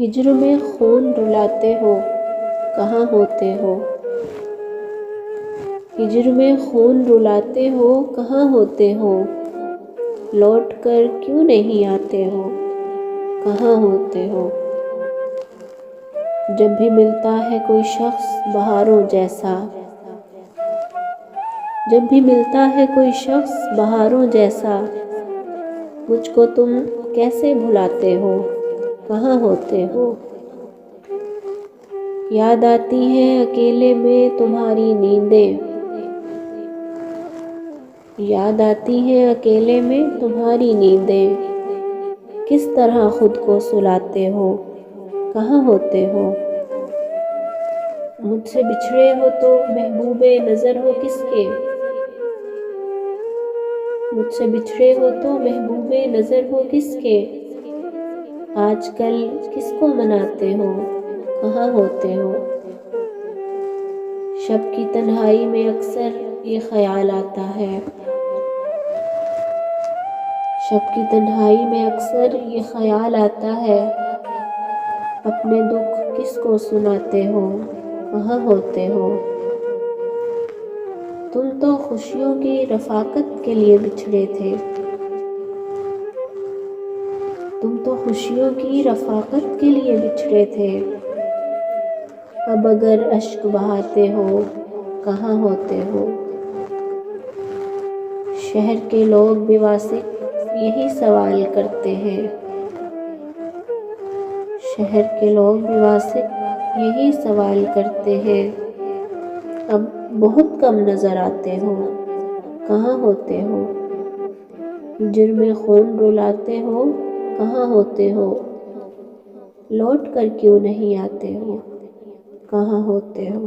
ہجر میں خون رلاتے ہو کہاں ہوتے ہو؟ ہجر میں خون رلاتے ہو کہاں ہوتے ہو؟ لوٹ کر کیوں نہیں آتے ہو کہاں ہوتے ہو؟ جب بھی ملتا ہے کوئی شخص بہاروں جیسا، جب بھی ملتا ہے کوئی شخص بہاروں جیسا، مجھ کو تم کیسے بھلاتے ہو کہاں ہوتے ہو؟ یاد آتی ہیں اکیلے میں تمہاری نیندیں، یاد آتی ہیں اکیلے میں تمہاری نیندیں، کس طرح خود کو سلاتے ہو کہاں ہوتے ہو؟ مجھ سے بچھڑے ہو تو محبوب نظر ہو کس کے، مجھ سے بچھڑے ہو تو محبوب نظر ہو کس کے؟ آج کل کس کو مناتے ہو کہاں ہوتے ہو؟ شب کی تنہائی میں اکثر یہ خیال آتا ہے، شب کی تنہائی میں اکثر یہ خیال آتا ہے، اپنے دکھ کس کو سناتے ہو کہاں ہوتے ہو؟ تم تو خوشیوں کی رفاقت کے لیے بچھڑے تھے، تم تو خوشیوں کی رفاقت کے لیے بچھڑے تھے، اب اگر اشک بہاتے ہو کہاں ہوتے ہو؟ شہر کے لوگ بھی واثق یہی سوال کرتے ہیں، شہر کے لوگ بھی واثق یہی سوال کرتے ہیں، اب بہت کم نظر آتے ہو کہاں ہوتے ہو؟ ہجر میں خون رلاتے ہو کہاں ہوتے ہو؟ لوٹ کر کیوں نہیں آتے ہو کہاں ہوتے ہو؟